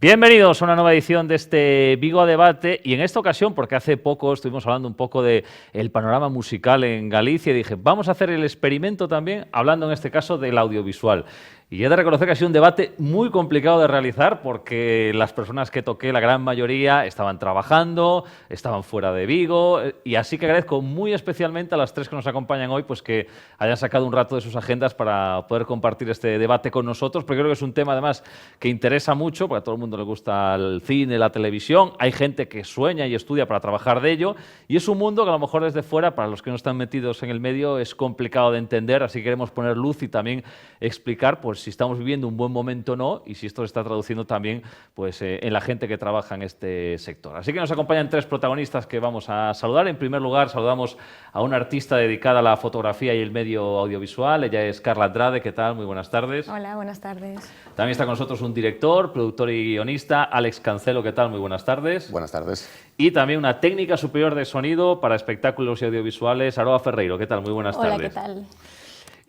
Bienvenidos a una nueva edición de este Vigo a Debate y en esta ocasión, porque hace poco estuvimos hablando un poco del panorama musical en Galicia y dije, vamos a hacer el experimento también, hablando en este caso del audiovisual. Y he de reconocer que ha sido un debate muy complicado de realizar porque las personas que toqué, la gran mayoría, estaban trabajando, estaban fuera de Vigo y así que agradezco muy especialmente a las tres que nos acompañan hoy pues que hayan sacado un rato de sus agendas para poder compartir este debate con nosotros, porque creo que es un tema además que interesa mucho, porque a todo el mundo le gusta el cine, la televisión, hay gente que sueña y estudia para trabajar de ello y es un mundo que a lo mejor desde fuera, para los que no están metidos en el medio, es complicado de entender, así que queremos poner luz y también explicar pues si estamos viviendo un buen momento o no y si esto se está traduciendo también pues, en la gente que trabaja en este sector. Así que nos acompañan tres protagonistas que vamos a saludar. En primer lugar, saludamos a una artista dedicada a la fotografía y el medio audiovisual. Ella es Carla Andrade. ¿Qué tal? Muy buenas tardes. Hola, buenas tardes. También está con nosotros un director, productor y guionista, Alex Cancelo. ¿Qué tal? Muy buenas tardes. Buenas tardes. Y también una técnica superior de sonido para espectáculos y audiovisuales, Aroa Ferreiro. ¿Qué tal? Muy buenas tardes. Hola, ¿qué tal?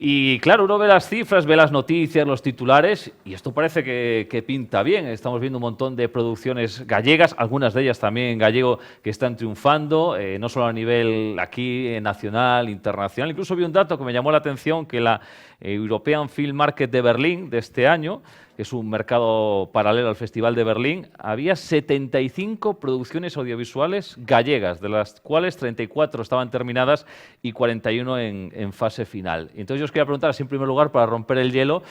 Y claro, uno ve las cifras, ve las noticias, los titulares, y esto parece que pinta bien. Estamos viendo un montón de producciones gallegas, algunas de ellas también en gallego, que están triunfando, no solo a nivel aquí, nacional, internacional. Incluso vi un dato que me llamó la atención, que la European Film Market de Berlín de este año, que es un mercado paralelo al Festival de Berlín, había 75 producciones audiovisuales gallegas, de las cuales 34 estaban terminadas y 41 en fase final. Entonces yo os quería preguntar, así en primer lugar, para romper el hielo,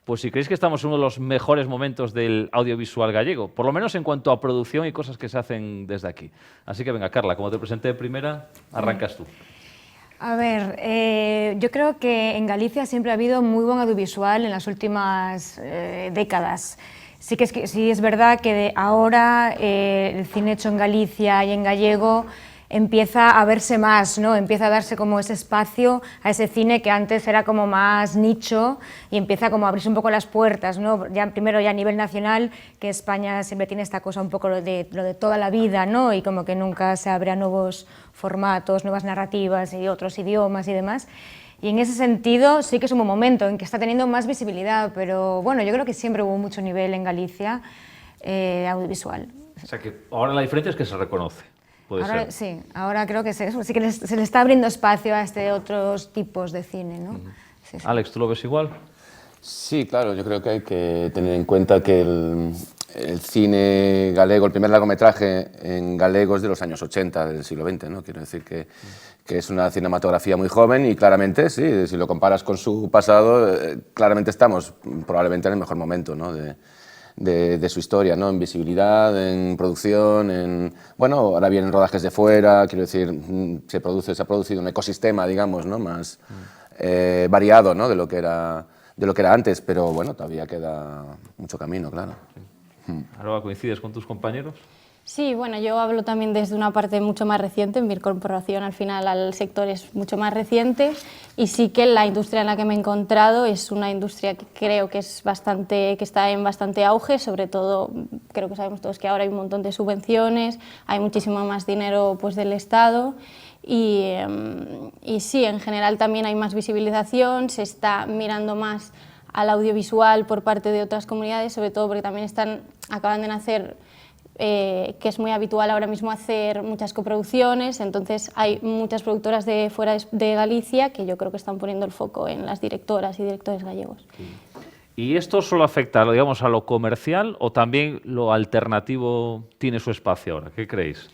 pues si creéis que estamos en uno de los mejores momentos del audiovisual gallego, por lo menos en cuanto a producción y cosas que se hacen desde aquí. Así que venga, Carla, como te presenté de primera, arrancas tú. A ver, yo creo que en Galicia siempre ha habido muy buen audiovisual en las últimas décadas. Sí es verdad que ahora el cine hecho en Galicia y en gallego empieza a verse más, ¿no? Empieza a darse como ese espacio a ese cine que antes era como más nicho y empieza como a abrirse un poco las puertas, ¿no? Primero ya a nivel nacional, que España siempre tiene esta cosa un poco lo de toda la vida, ¿no? Y como que nunca se abre a nuevos formatos, nuevas narrativas y otros idiomas y demás. Y en ese sentido sí que es un buen momento en que está teniendo más visibilidad, pero bueno, yo creo que siempre hubo mucho nivel en Galicia audiovisual. O sea que ahora la diferencia es que se reconoce. Ahora, sí, ahora creo que sí que se le está abriendo espacio a otros tipos de cine, ¿no? Sí. Alex, ¿tú lo ves igual? Sí, claro, yo creo que hay que tener en cuenta que el cine galego, el primer largometraje en galego es de los años 80 del siglo XX, ¿no? Quiero decir que es una cinematografía muy joven y claramente, sí, si lo comparas con su pasado, claramente estamos probablemente en el mejor momento, ¿no? de su historia, ¿no? En visibilidad, en producción, bueno, ahora vienen rodajes de fuera, quiero decir, se ha producido un ecosistema, digamos, ¿no? Más variado, ¿no? de lo que era antes, pero bueno, todavía queda mucho camino, claro. Ahora, ¿coincides con tus compañeros? Sí, bueno, yo hablo también desde una parte mucho más reciente, mi incorporación al final al sector es mucho más reciente y sí que la industria en la que me he encontrado es una industria que creo que está en bastante auge, sobre todo creo que sabemos todos que ahora hay un montón de subvenciones, hay muchísimo más dinero pues, del Estado y sí, en general también hay más visibilización, se está mirando más al audiovisual por parte de otras comunidades, sobre todo porque también acaban de nacer que es muy habitual ahora mismo hacer muchas coproducciones, entonces hay muchas productoras de fuera de Galicia que yo creo que están poniendo el foco en las directoras y directores gallegos. ¿Y esto solo afecta, digamos, a lo comercial o también lo alternativo tiene su espacio ahora? ¿Qué creéis?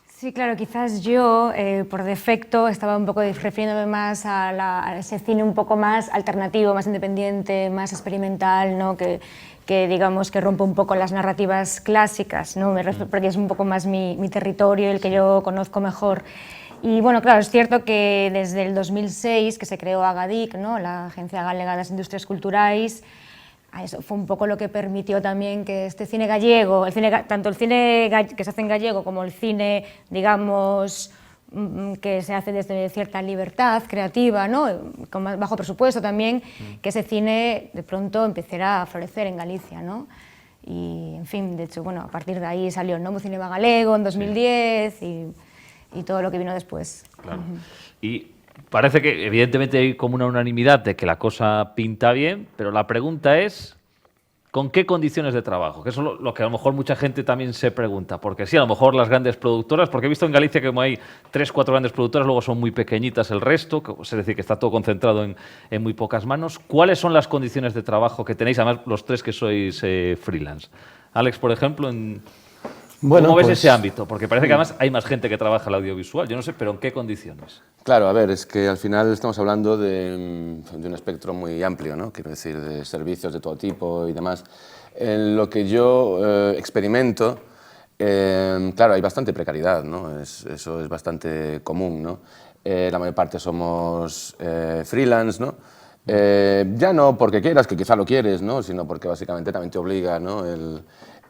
Sí, claro, quizás yo por defecto estaba un poco refiriéndome más a ese cine un poco más alternativo, más independiente, más experimental, ¿no? que digamos que rompe un poco las narrativas clásicas, ¿no? Porque es un poco más mi territorio, el que yo conozco mejor. Y bueno, claro, es cierto que desde el 2006 que se creó Agadic, ¿no? La Agencia Galega das Industrias Culturais, eso fue un poco lo que permitió también que este cine gallego, tanto el cine que se hace en gallego como el cine, digamos, que se hace desde cierta libertad creativa, ¿no? Con bajo presupuesto también, que ese cine de pronto empezara a florecer en Galicia, ¿no? Y, en fin, de hecho, bueno, a partir de ahí salió el Novo Cinema Galego en 2010 sí. y todo lo que vino después. Claro. Y parece que evidentemente hay como una unanimidad de que la cosa pinta bien, pero la pregunta es, ¿Con qué condiciones de trabajo? Que eso es lo que a lo mejor mucha gente también se pregunta. Porque sí, a lo mejor las grandes productoras, porque he visto en Galicia que como hay 3, 4 grandes productoras, luego son muy pequeñitas el resto, es decir, que está todo concentrado en muy pocas manos. ¿Cuáles son las condiciones de trabajo que tenéis, además los tres que sois freelance? Alex, por ejemplo, ¿cómo ves ese ámbito? Porque parece que además hay más gente que trabaja el audiovisual, yo no sé, pero ¿en qué condiciones? Claro, a ver, es que al final estamos hablando de un espectro muy amplio, ¿no? Quiero decir, de servicios de todo tipo y demás. En lo que yo experimento, claro, hay bastante precariedad, ¿no? Eso es bastante común, ¿no? La mayor parte somos freelance, ¿no? Ya no porque quieras, que quizá lo quieres, ¿no? Sino porque básicamente también te obliga, ¿no? El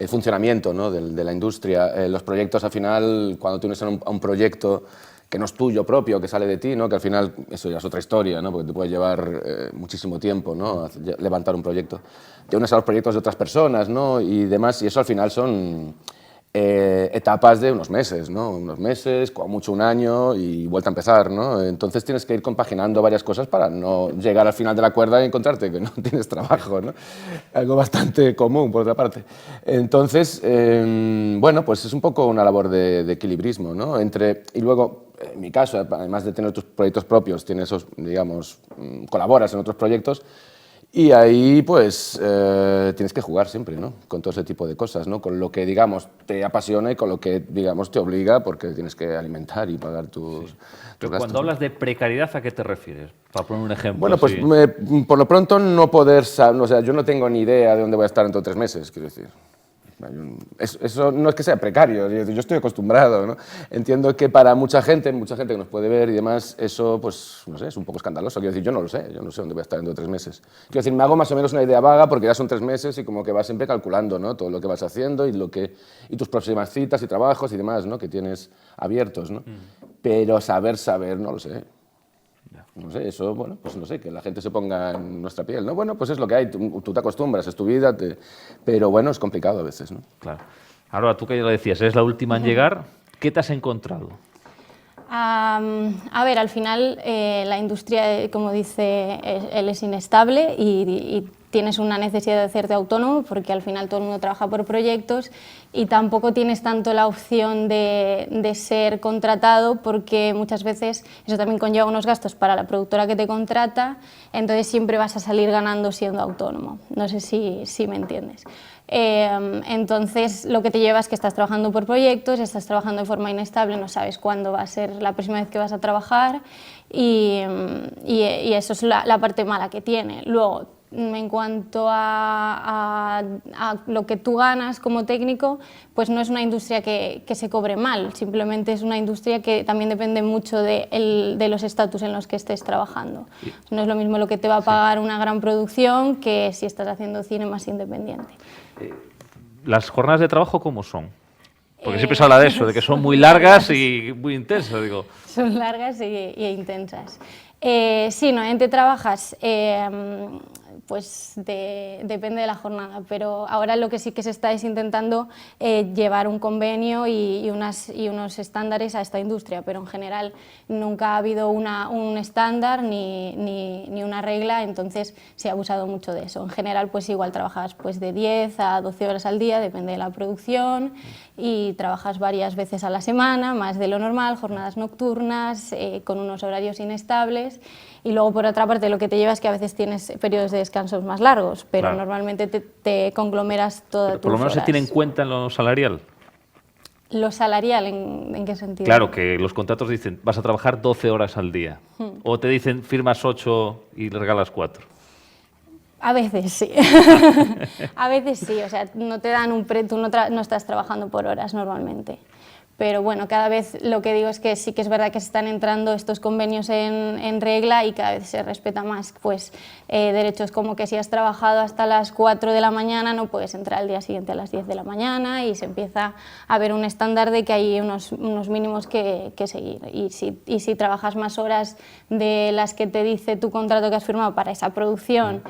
funcionamiento, ¿no? de la industria. Los proyectos, al final, cuando tú unes a un proyecto que no es tuyo propio, que sale de ti, ¿no? Que al final eso ya es otra historia, ¿no? Porque te puede llevar muchísimo tiempo, ¿no? Levantar un proyecto. Te unes a los proyectos de otras personas, ¿no? Y demás, y eso al final son etapas de unos meses, ¿no? Unos meses, como mucho un año y vuelta a empezar, ¿no? Entonces tienes que ir compaginando varias cosas para no llegar al final de la cuerda y encontrarte que no tienes trabajo, ¿no? Algo bastante común, por otra parte. Entonces, bueno, pues es un poco una labor de equilibrismo, ¿no? Y luego, en mi caso, además de tener tus proyectos propios, tienes esos, digamos, colaboras en otros proyectos. Y ahí, pues, tienes que jugar siempre, ¿no? Con todo ese tipo de cosas, ¿no? Con lo que, digamos, te apasiona y con lo que, digamos, te obliga porque tienes que alimentar y pagar tus gastos. Cuando hablas de precariedad, ¿a qué te refieres? Para poner un ejemplo. Bueno, pues, por lo pronto no poder saber, o sea, yo no tengo ni idea de dónde voy a estar dentro de 3 meses, quiero decir. Eso no es que sea precario, yo estoy acostumbrado, ¿no? Entiendo que para mucha gente que nos puede ver y demás, eso, pues, no sé, es un poco escandaloso. Quiero decir, yo no sé dónde voy a estar dentro de 3 meses. Quiero decir, me hago más o menos una idea vaga porque ya son 3 meses y como que vas siempre calculando, ¿no? Todo lo que vas haciendo y tus próximas citas y trabajos y demás, ¿no? Que tienes abiertos, ¿no? Pero saber, no lo sé. No sé, eso, bueno, pues no sé, que la gente se ponga en nuestra piel, ¿no? Bueno, pues es lo que hay, tú te acostumbras, es tu vida, pero bueno, es complicado a veces, ¿no? Claro. Ahora, tú que ya lo decías, eres la última en llegar, ¿qué te has encontrado? A ver, al final la industria, como dice él, es inestable y tienes una necesidad de hacerte autónomo porque al final todo el mundo trabaja por proyectos y tampoco tienes tanto la opción de ser contratado porque muchas veces eso también conlleva unos gastos para la productora que te contrata, entonces siempre vas a salir ganando siendo autónomo. No sé si me entiendes. Entonces lo que te lleva es que estás trabajando por proyectos, estás trabajando de forma inestable, no sabes cuándo va a ser la próxima vez que vas a trabajar y eso es la parte mala que tiene. Luego, en cuanto a lo que tú ganas como técnico, pues no es una industria que se cobre mal, simplemente es una industria que también depende mucho de los estatus en los que estés trabajando. No es lo mismo lo que te va a pagar una gran producción que si estás haciendo cine más independiente. ¿Las jornadas de trabajo cómo son? Porque siempre se habla de eso, de que son muy largas y muy intensas, digo. Son largas y intensas. Sí, normalmente trabajas, pues depende de la jornada, pero ahora lo que sí que se está es intentando llevar un convenio y unos estándares a esta industria, pero en general nunca ha habido un estándar ni una regla, entonces se ha abusado mucho de eso. En general, pues igual trabajas pues, de 10 a 12 horas al día, depende de la producción, y trabajas varias veces a la semana, más de lo normal, jornadas nocturnas, con unos horarios inestables. Y luego, por otra parte, lo que te lleva es que a veces tienes periodos de descansos más largos, pero claro, normalmente te conglomeras todas tus horas. ¿Por lo menos se tiene en cuenta en lo salarial? ¿Lo salarial en qué sentido? Claro, que los contratos dicen vas a trabajar 12 horas al día. O te dicen firmas 8 y le regalas 4. A veces sí. A veces sí, o sea, no te dan tú no estás trabajando por horas normalmente. Pero bueno, cada vez lo que digo es que sí que es verdad que se están entrando estos convenios en regla y cada vez se respeta más pues, derechos como que si has trabajado hasta las 4 de la mañana no puedes entrar al día siguiente a las 10 de la mañana y se empieza a ver un estándar de que hay unos mínimos que seguir. Y si trabajas más horas de las que te dice tu contrato que has firmado para esa producción,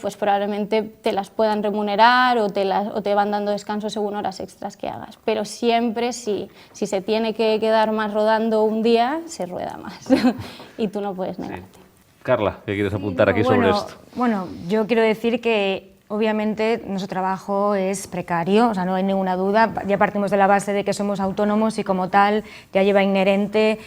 pues probablemente te las puedan remunerar o te van dando descanso según horas extras que hagas. Pero siempre si se tiene que quedar más rodando un día, se rueda más y tú no puedes negarte. Sí. Carla, ¿qué quieres apuntar aquí sobre esto? Bueno, yo quiero decir que obviamente nuestro trabajo es precario, o sea, no hay ninguna duda, ya partimos de la base de que somos autónomos y como tal ya lleva inherente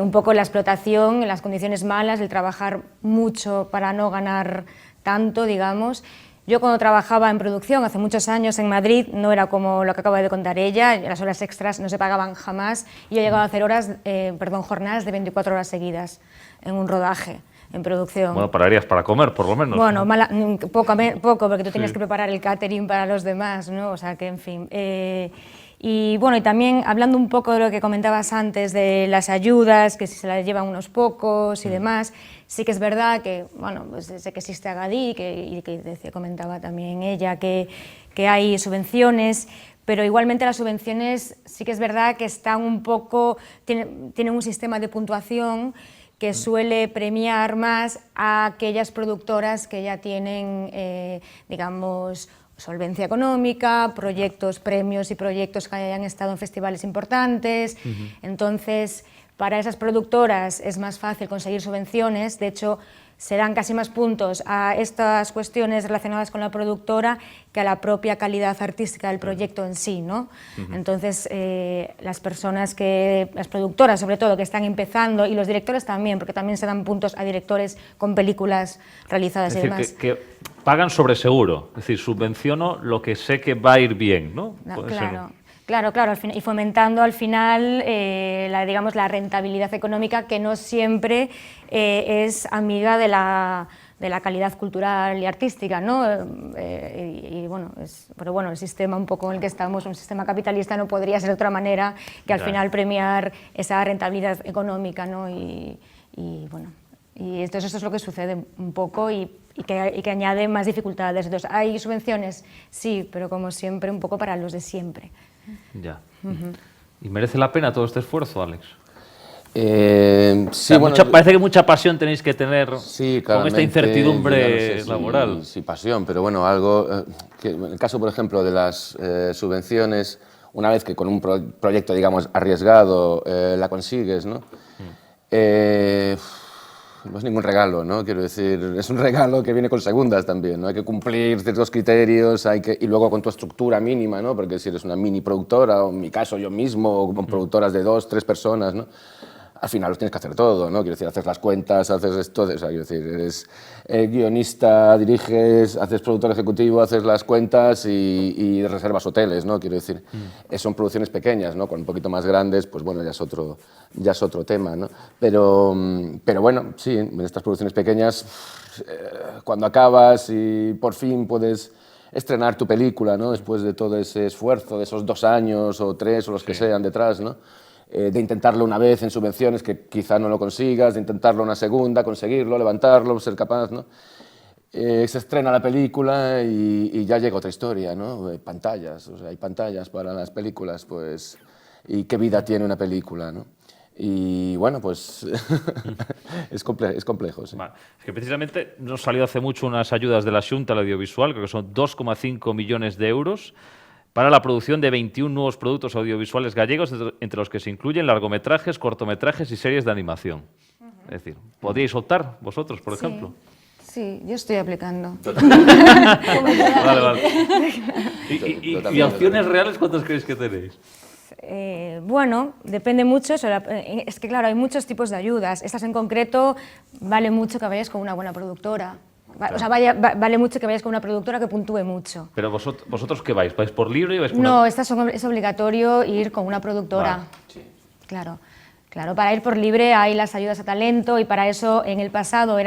un poco la explotación, las condiciones malas, el trabajar mucho para no ganar tanto, digamos. Yo cuando trabajaba en producción hace muchos años en Madrid no era como lo que acaba de contar ella, las horas extras no se pagaban jamás y yo llegaba a hacer jornadas de 24 horas seguidas en un rodaje, en producción. Bueno, pararías para comer, por lo menos. Bueno, poco, porque tú tenías que preparar el catering para los demás, ¿no? O sea que, en fin. Y bueno, y también hablando un poco de lo que comentabas antes de las ayudas, que si se las llevan unos pocos y demás, sí que es verdad que, bueno, pues sé que existe Agadí, y que comentaba también ella, que hay subvenciones, pero igualmente las subvenciones sí que es verdad que están un poco, tienen un sistema de puntuación que suele premiar más a aquellas productoras que ya tienen, digamos, solvencia económica, proyectos, premios y proyectos que hayan estado en festivales importantes. Entonces, para esas productoras es más fácil conseguir subvenciones. De hecho, se dan casi más puntos a estas cuestiones relacionadas con la productora que a la propia calidad artística del proyecto en sí, ¿no? Entonces, las productoras sobre todo que están empezando, y los directores también, porque también se dan puntos a directores con películas realizadas y demás. Que pagan sobre seguro, es decir, subvenciono lo que sé que va a ir bien, ¿no? Claro, y fomentando al final la rentabilidad económica, que no siempre es amiga de la calidad cultural y artística, ¿no? Pero bueno, el sistema un poco en el que estamos, un sistema capitalista, no podría ser de otra manera que al final premiar esa rentabilidad económica, ¿no? Y entonces esto es lo que sucede un poco y que añade más dificultades. Entonces, ¿hay subvenciones? Sí, pero como siempre, un poco para los de siempre. Ya. ¿Y merece la pena todo este esfuerzo, Alex? Sí, parece que mucha pasión tenéis que tener sí, con esta incertidumbre no sé laboral. Sí, pasión, pero bueno, algo que en el caso, por ejemplo, de las subvenciones, una vez que con un proyecto, digamos, arriesgado la consigues, ¿no? No es ningún regalo, ¿no? Quiero decir, es un regalo que viene con segundas también, ¿no? Hay que cumplir ciertos criterios, y luego con tu estructura mínima, ¿no? Porque si eres una mini productora, o en mi caso yo mismo, o con productoras de 2, 3 personas, ¿no? Al final los tienes que hacer todo, ¿no? Quiero decir, haces las cuentas, haces esto, o sea, quiero decir, eres guionista, diriges, haces productor ejecutivo, haces las cuentas y reservas hoteles, ¿no? Quiero decir, son producciones pequeñas, ¿no? Con un poquito más grandes, pues bueno, ya es otro tema, ¿no? Pero bueno, sí, en estas producciones pequeñas, cuando acabas y por fin puedes estrenar tu película, ¿no? Después de todo ese esfuerzo, de esos 2 años o 3 o los que sean detrás, ¿no? De intentarlo una vez en subvenciones que quizá no lo consigas, de intentarlo una segunda, conseguirlo, levantarlo, ser capaz, ¿no? Se estrena la película y ya llega otra historia, ¿no? Pantallas, o sea, hay pantallas para las películas, pues, y qué vida tiene una película, ¿no? Y bueno, pues es complejo. Sí. Vale. Es que precisamente nos salió hace mucho unas ayudas de la Xunta al audiovisual, creo que son 2,5 millones de euros, para la producción de 21 nuevos productos audiovisuales gallegos, entre los que se incluyen largometrajes, cortometrajes y series de animación. Es decir, ¿podríais optar vosotros, por ejemplo? Sí, yo estoy aplicando. Vale. ¿Y opciones reales cuántas creéis que tenéis? Bueno, depende mucho. Es que, claro, hay muchos tipos de ayudas. Estas en concreto vale mucho que vayas con una buena productora. Claro. O sea, vale mucho que vayas con una productora que puntúe mucho. ¿Pero vosotros qué vais? ¿Vais por libre y vais por No, es obligatorio ir con una productora. Vale. Sí. Claro, para ir por libre hay las ayudas a talento y para eso en el pasado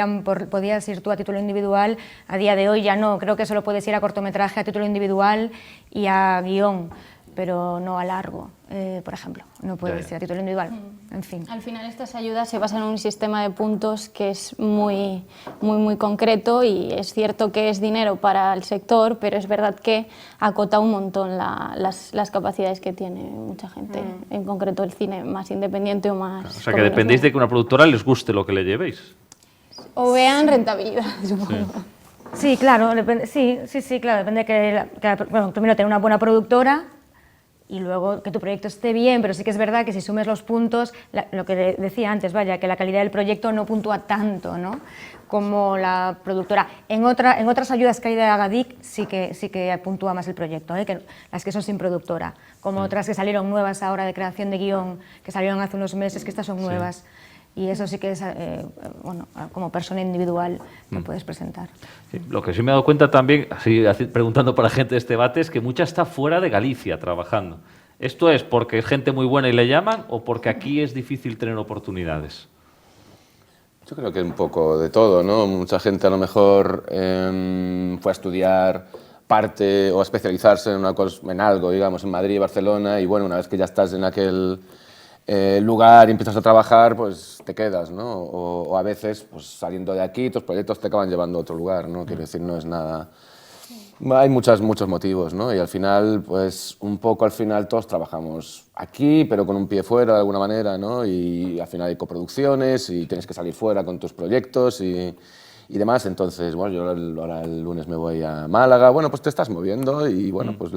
podías ir tú a título individual, a día de hoy ya no, creo que solo puedes ir a cortometraje a título individual y a guión, pero no a largo, por ejemplo, no puedes ir a título individual, en fin. Al final estas ayudas se basan en un sistema de puntos que es muy concreto y es cierto que es dinero para el sector, pero es verdad que acota un montón las capacidades que tiene mucha gente, en concreto el cine más independiente o más... O sea, que dependéis de que una productora les guste lo que le llevéis. O vean rentabilidad, supongo. Sí, claro, depende, sí, claro, depende de que primero tener una buena productora, y luego que tu proyecto esté bien, pero sí que es verdad que si sumes los puntos, lo que decía antes, vaya, que la calidad del proyecto no puntúa tanto, ¿no?, como la productora. En otras ayudas que hay de Agadic sí que puntúa más el proyecto, que las que son sin productora, como otras que salieron nuevas ahora de creación de guión, que salieron hace unos meses, que estas son nuevas. Y eso sí que es, bueno, como persona individual lo puedes presentar. Sí, lo que sí me he dado cuenta también, así preguntando para gente de este debate, es que mucha está fuera de Galicia trabajando. ¿Esto es porque es gente muy buena y le llaman o porque aquí es difícil tener oportunidades? Yo creo que un poco de todo, ¿no? Mucha gente a lo mejor fue a estudiar parte o a especializarse en algo, digamos, en Madrid, Barcelona, y bueno, una vez que ya estás en aquel lugar y empiezas a trabajar, pues te quedas, ¿no? O a veces, pues saliendo de aquí, tus proyectos te acaban llevando a otro lugar, ¿no? Quiero decir, no es nada... Hay muchos motivos, ¿no? Y al final, pues un poco al final todos trabajamos aquí, pero con un pie fuera de alguna manera, ¿no? Y al final hay coproducciones y tienes que salir fuera con tus proyectos y demás. Entonces, bueno, yo ahora el lunes me voy a Málaga. Bueno, pues te estás moviendo y bueno, pues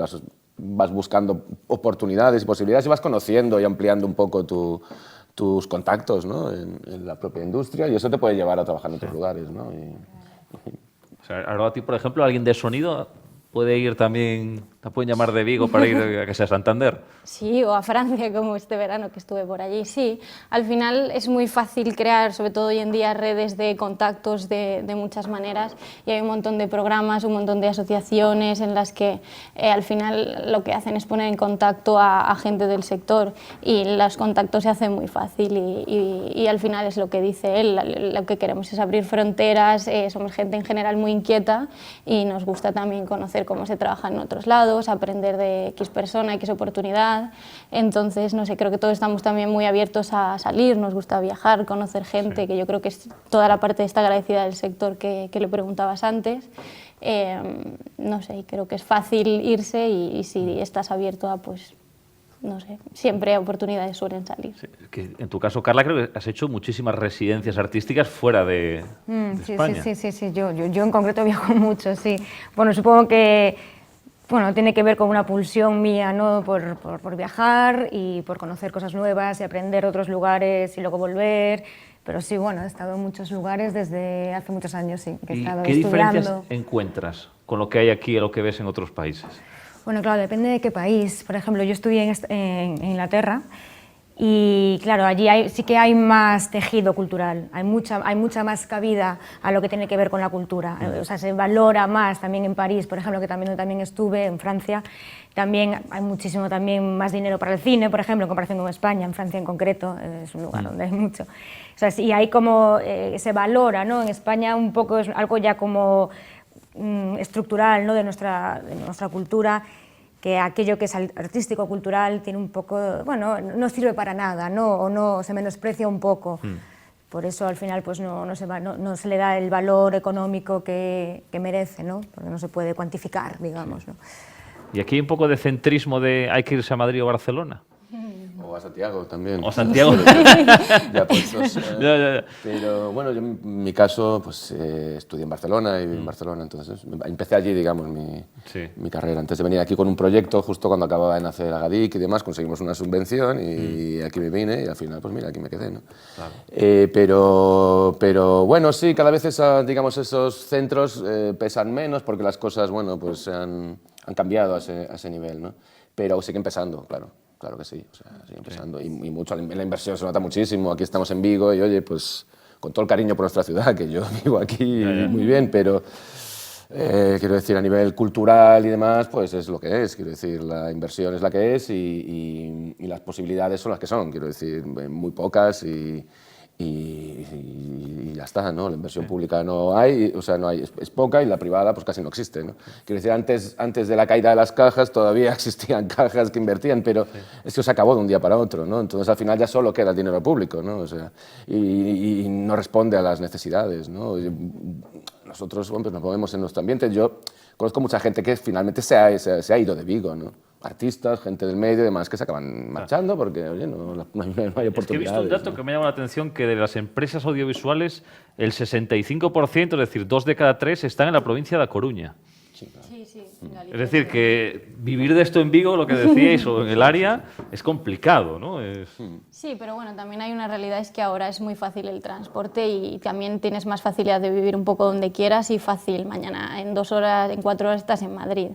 vas buscando oportunidades y posibilidades y vas conociendo y ampliando un poco tus contactos, ¿no? En la propia industria, y eso te puede llevar a trabajar en otros lugares, ¿no? O sea, ahora a ti, por ejemplo, alguien de sonido puede ir también, te pueden llamar de Vigo para ir a que sea Santander. Sí, o a Francia, como este verano que estuve por allí. Sí, al final es muy fácil crear, sobre todo hoy en día, redes de contactos de muchas maneras, y hay un montón de programas, un montón de asociaciones en las que al final lo que hacen es poner en contacto a gente del sector, y los contactos se hacen muy fácil y al final es lo que dice él, lo que queremos es abrir fronteras, somos gente en general muy inquieta y nos gusta también conocer cómo se trabaja en otros lados, aprender de X persona, X oportunidad. Entonces, no sé, creo que todos estamos también muy abiertos a salir, nos gusta viajar, conocer gente, sí, que yo creo que es toda la parte de esta agradecida del sector que le preguntabas antes. No sé, creo que es fácil irse y si estás abierto a, pues, no sé, siempre oportunidades suelen salir. Sí, que en tu caso, Carla, creo que has hecho muchísimas residencias artísticas fuera de España. Sí. Yo en concreto viajo mucho, sí. Bueno, supongo que tiene que ver con una pulsión mía, ¿no? por viajar y por conocer cosas nuevas y aprender otros lugares y luego volver. Pero sí, bueno, he estado en muchos lugares desde hace muchos años, sí, que he estado ¿Qué estudiando. diferencias encuentras con lo que hay aquí y lo que ves en otros países? Bueno, claro, depende de qué país. Por ejemplo, yo estudié en Inglaterra y, claro, allí sí que hay más tejido cultural, hay mucha más cabida a lo que tiene que ver con la cultura. O sea, se valora más también en París, por ejemplo, que también estuve, en Francia. También hay muchísimo más dinero para el cine, por ejemplo, en comparación con España. En Francia en concreto es un lugar donde hay mucho. O sea, y hay como se valora, ¿no? En España un poco es algo ya como estructural, ¿no? de nuestra cultura, que aquello que es artístico, cultural, tiene un poco, bueno, no sirve para nada, ¿no? O no se menosprecia un poco. Por eso al final pues no se le da el valor económico que merece, ¿no? Porque no se puede cuantificar, digamos, ¿no? Y aquí hay un poco de centrismo de hay que irse a Madrid o Barcelona. O a Santiago también. O Santiago. Ya puestos. Pero bueno, yo en mi caso pues estudié en Barcelona y viví en Barcelona, entonces empecé allí, digamos, mi carrera. Antes de venir aquí con un proyecto, justo cuando acababa de nacer Agadic y demás, conseguimos una subvención y aquí me vine y al final, pues mira, aquí me quedé, ¿no? Claro. Pero bueno, sí, cada vez digamos, esos centros pesan menos porque las cosas, bueno, pues han cambiado a ese nivel, ¿no? Pero siguen pesando, claro. Claro que sí, o sea, sigue empezando y mucho, la inversión se nota muchísimo. Aquí estamos en Vigo y, oye, pues con todo el cariño por nuestra ciudad, que yo vivo aquí muy bien, pero quiero decir, a nivel cultural y demás, pues es lo que es. Quiero decir, la inversión es la que es y las posibilidades son las que son. Quiero decir, muy pocas y ya está, ¿no? La inversión pública no hay, o sea, no hay, es poca y la privada pues casi no existe, ¿no? Quiero decir, antes de la caída de las cajas todavía existían cajas que invertían, pero es que se acabó de un día para otro, ¿no? Entonces al final ya solo queda el dinero público, ¿no? O sea, y no responde a las necesidades, ¿no? Nosotros, bueno, pues nos movemos en nuestro ambiente. Yo conozco mucha gente que finalmente se ha ido de Vigo, ¿no? Artistas, gente del medio y demás que se acaban marchando porque, oye, no hay oportunidades. Es que he visto un dato que me llama la atención, que de las empresas audiovisuales el 65%, es decir, 2 de cada 3, están en la provincia de A Coruña. Sí, sí. En Galicia, Es decir, sí. que vivir de esto en Vigo, lo que decíais, o en el área, es complicado, ¿no? Sí, pero bueno, también hay una realidad, es que ahora es muy fácil el transporte y también tienes más facilidad de vivir un poco donde quieras y fácil. Mañana en 2 horas, en 4 horas estás en Madrid.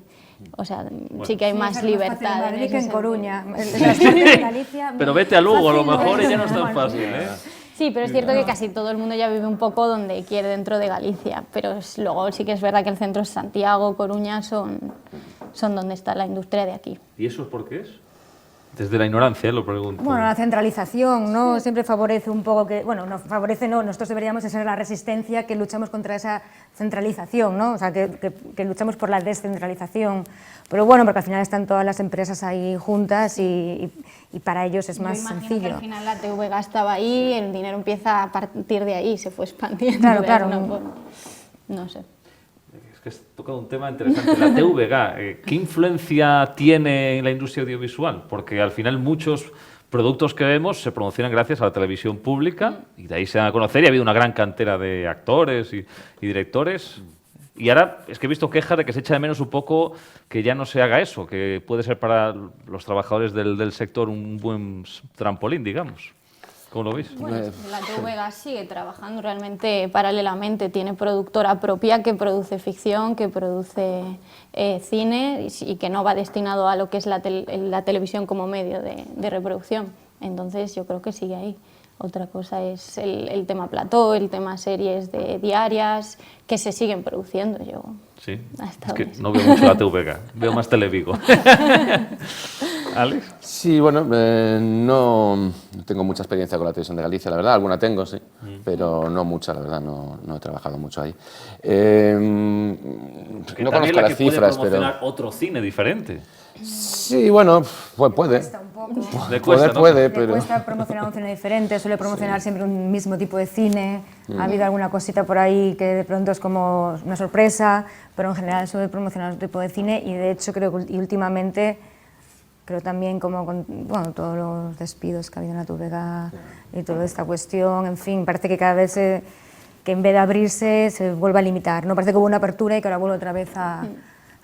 O sea, sí que hay más libertad. en Madrid ese que en sentido. Coruña. En las partes de Galicia, Pero vete a Lugo, a lo fácil no mejor, es. y ya no es tan fácil, ¿eh? Sí, pero es cierto que casi todo el mundo ya vive un poco donde quiere dentro de Galicia, pero luego sí que es verdad que el centro es Santiago, Coruña, son donde está la industria de aquí. ¿Y eso es por qué es? Desde la ignorancia, lo pregunto. Bueno, la centralización, ¿no? Siempre favorece un poco que, bueno, no favorece, no, nosotros deberíamos de ser la resistencia que luchamos contra esa centralización, ¿no? O sea, que luchamos por la descentralización. Pero bueno, porque al final están todas las empresas ahí juntas y para ellos es más Yo imagino sencillo. que al final la TVG estaba ahí, el dinero empieza a partir de ahí, se fue expandiendo Claro, de claro. alguna forma. No sé. Es que has tocado un tema interesante. La TVG, ¿qué influencia tiene en la industria audiovisual? Porque al final muchos productos que vemos se promocionan gracias a la televisión pública y de ahí se dan a conocer y ha habido una gran cantera de actores y directores. Y ahora es que he visto quejas de que se echa de menos un poco que ya no se haga eso, que puede ser para los trabajadores del sector un buen trampolín, digamos. ¿Cómo lo veis? Bueno, la TVG sigue trabajando realmente paralelamente, tiene productora propia que produce ficción, que produce cine y que no va destinado a lo que es la televisión como medio de reproducción. Entonces yo creo que sigue ahí. Otra cosa es el tema plató, el tema series diarias, que se siguen produciendo. Yo Sí, hasta es que ahora sí. no veo mucho la TVG, veo más Televigo. ¿Alex? Sí, bueno, no tengo mucha experiencia con la televisión de Galicia, la verdad, alguna tengo, sí, pero no mucha, la verdad, no he trabajado mucho ahí. No También conozco la las que puede cifras, pero... promocionar otro cine diferente. Sí, bueno, puede. Cuesta un poco. Le cuesta, ¿no? Puede, Le pero... cuesta promocionar un cine diferente, suele promocionar siempre un mismo tipo de cine. Ha habido alguna cosita por ahí que de pronto es como una sorpresa, pero en general suele promocionar otro tipo de cine y de hecho creo que últimamente, creo también como con bueno, todos los despidos que ha habido en la TVG y toda esta cuestión, en fin, parece que cada vez que en vez de abrirse se vuelve a limitar, ¿no? Parece que hubo una apertura y que ahora vuelve otra vez a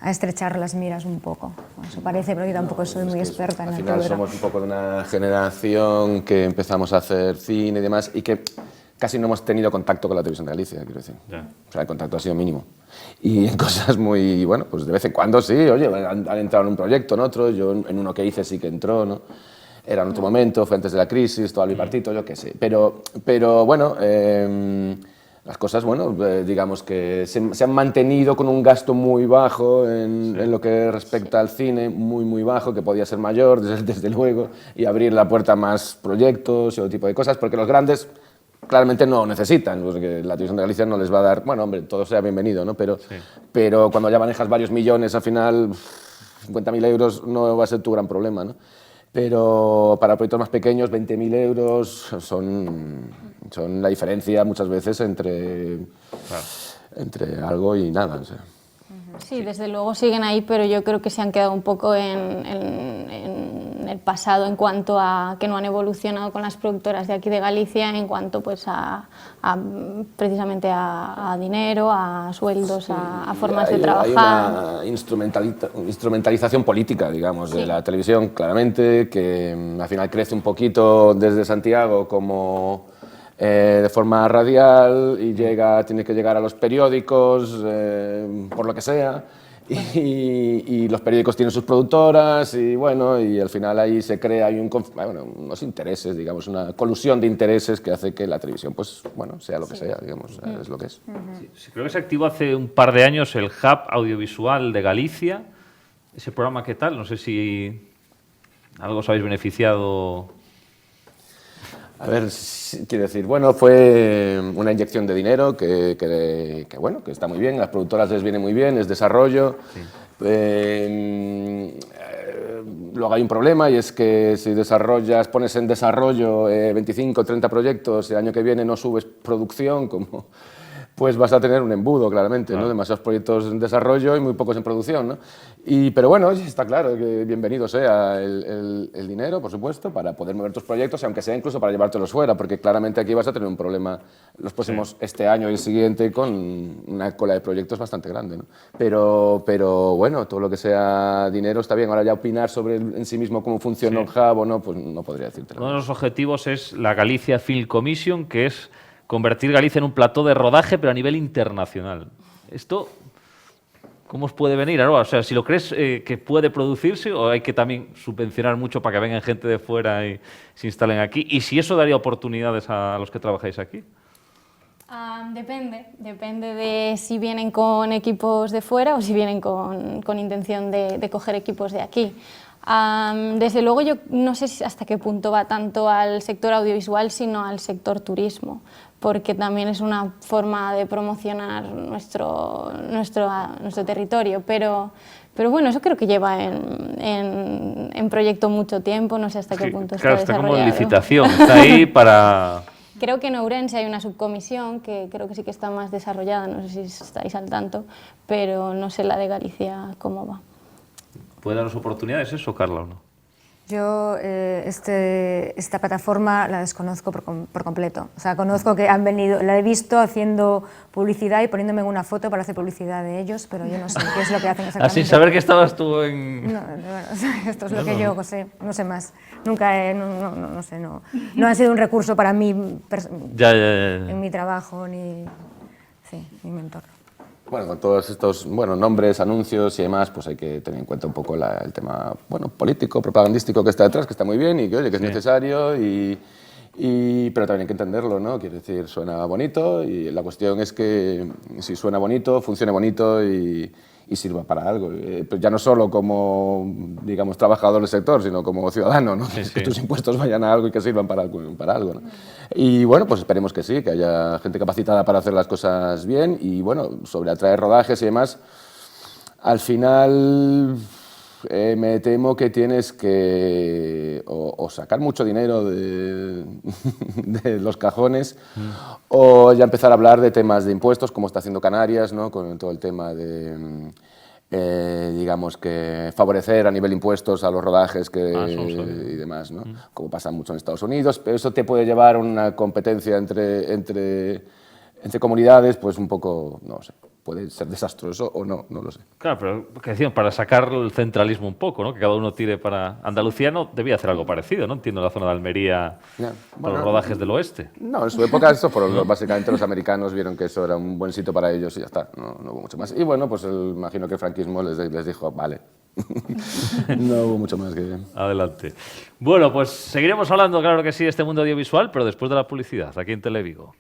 estrechar las miras un poco. Bueno, eso parece, pero yo tampoco soy muy experta en Al la final TVG. somos un poco de una generación que empezamos a hacer cine y demás y que casi no hemos tenido contacto con la televisión de Galicia, quiero decir. Ya. O sea, el contacto ha sido mínimo. Y en cosas muy, bueno, pues de vez en cuando sí, oye, han entrado en un proyecto, en otro, yo en uno que hice sí que entró, ¿no? Era en otro momento, fue antes de la crisis, todo al bipartito, yo qué sé. Pero bueno, las cosas, bueno, digamos que se han mantenido con un gasto muy bajo en lo que respecta al cine, muy bajo, que podía ser mayor, desde luego, y abrir la puerta a más proyectos y otro tipo de cosas, porque los grandes claramente no necesitan, porque la televisión de Galicia no les va a dar, bueno, hombre, todo sea bienvenido, ¿no? Pero cuando ya manejas varios millones, al final, 50.000 euros no va a ser tu gran problema, ¿no? Pero para proyectos más pequeños, 20.000 euros son la diferencia muchas veces entre algo y nada. O sea. Sí, desde luego siguen ahí, pero yo creo que se han quedado un poco en el pasado en cuanto a que no han evolucionado con las productoras de aquí de Galicia en cuanto pues precisamente a dinero, a sueldos, a formas de trabajar. Hay una instrumentalización política, digamos, de la televisión, claramente, que al final crece un poquito desde Santiago como de forma radial y tiene que llegar a los periódicos, por lo que sea, y los periódicos tienen sus productoras y bueno, y al final ahí se crea unos intereses, digamos, una colusión de intereses que hace que la televisión, pues bueno, sea lo que sea, digamos, es lo que es. Sí, creo que se activó hace un par de años el Hub Audiovisual de Galicia. Ese programa, ¿qué tal? No sé si algo os habéis beneficiado. A ver, quiero decir, bueno, fue una inyección de dinero que bueno, que está muy bien, a las productoras les viene muy bien, es desarrollo. Sí. Luego hay un problema y es que si pones en desarrollo 25 o 30 proyectos y el año que viene no subes producción, pues vas a tener un embudo, claramente, Claro. ¿no? Demasiados proyectos en desarrollo y muy pocos en producción, ¿no? Pero bueno, está claro que bienvenido sea el dinero, por supuesto, para poder mover tus proyectos, aunque sea incluso para llevártelos fuera, porque claramente aquí vas a tener un problema los próximos, este año y el siguiente, con una cola de proyectos bastante grande, ¿no? Pero bueno, todo lo que sea dinero está bien. Ahora ya opinar sobre en sí mismo cómo funciona un hub o no, pues no podría decirte. Uno de los objetivos es la Galicia Film Commission, que es convertir Galicia en un plató de rodaje, pero a nivel internacional. Esto, ¿cómo os puede venir, Aroa? O sea, si lo crees que puede producirse, o hay que también subvencionar mucho para que vengan gente de fuera y se instalen aquí, y si eso daría oportunidades a los que trabajáis aquí. Depende de si vienen con equipos de fuera o si vienen con intención de coger equipos de aquí. Desde luego yo no sé hasta qué punto va tanto al sector audiovisual, sino al sector turismo, porque también es una forma de promocionar nuestro territorio, pero bueno, eso creo que lleva en proyecto mucho tiempo, no sé hasta qué punto Claro, está está como en desarrollado. licitación, está ahí para... Creo que en Ourense hay una subcomisión que creo que sí que está más desarrollada, no sé si estáis al tanto, pero no sé la de Galicia cómo va. ¿Puede darnos oportunidades eso, Carla, o no? Yo esta plataforma la desconozco por completo. O sea, conozco que han venido, la he visto haciendo publicidad y poniéndome en una foto para hacer publicidad de ellos, pero yo no sé qué es lo que hacen exactamente. Sin saber que estabas tú en... No, o sea, esto es lo que yo sé, no sé más. Nunca, no sé, no ha sido un recurso para mí en mi trabajo ni mi entorno. Bueno, con todos estos nombres, anuncios y demás, pues hay que tener en cuenta un poco el tema político, propagandístico que está detrás, que está muy bien y que, oye, que es necesario, pero también hay que entenderlo, ¿no? Quiere decir, suena bonito y la cuestión es que si suena bonito, funcione bonito y sirva para algo. Pero ya no solo como, digamos, trabajador del sector, sino como ciudadano, ¿no? Que tus impuestos vayan a algo y que sirvan para algo, ¿no? Y bueno, pues esperemos que sí, que haya gente capacitada para hacer las cosas bien y bueno, sobre atraer rodajes y demás, al final me temo que tienes que o sacar mucho dinero de los cajones o ya empezar a hablar de temas de impuestos, como está haciendo Canarias, ¿no? Con todo el tema de, digamos, que favorecer a nivel impuestos a los rodajes y demás, ¿no? Como pasa mucho en Estados Unidos, pero eso te puede llevar a una competencia entre comunidades, pues un poco, no sé, puede ser desastroso o no, no lo sé. Claro, pero que decían, para sacar el centralismo un poco, ¿no? Que cada uno tire para... Andalucía no debía hacer algo parecido, ¿no? Entiendo la zona de Almería, para los rodajes del oeste. No, en su época eso fueron, básicamente los americanos vieron que eso era un buen sitio para ellos y ya está, no hubo mucho más. Y bueno, pues imagino que el franquismo les dijo, vale, no hubo mucho más que... Adelante. Bueno, pues seguiremos hablando, claro que sí, de este mundo audiovisual, pero después de la publicidad, aquí en Televigo.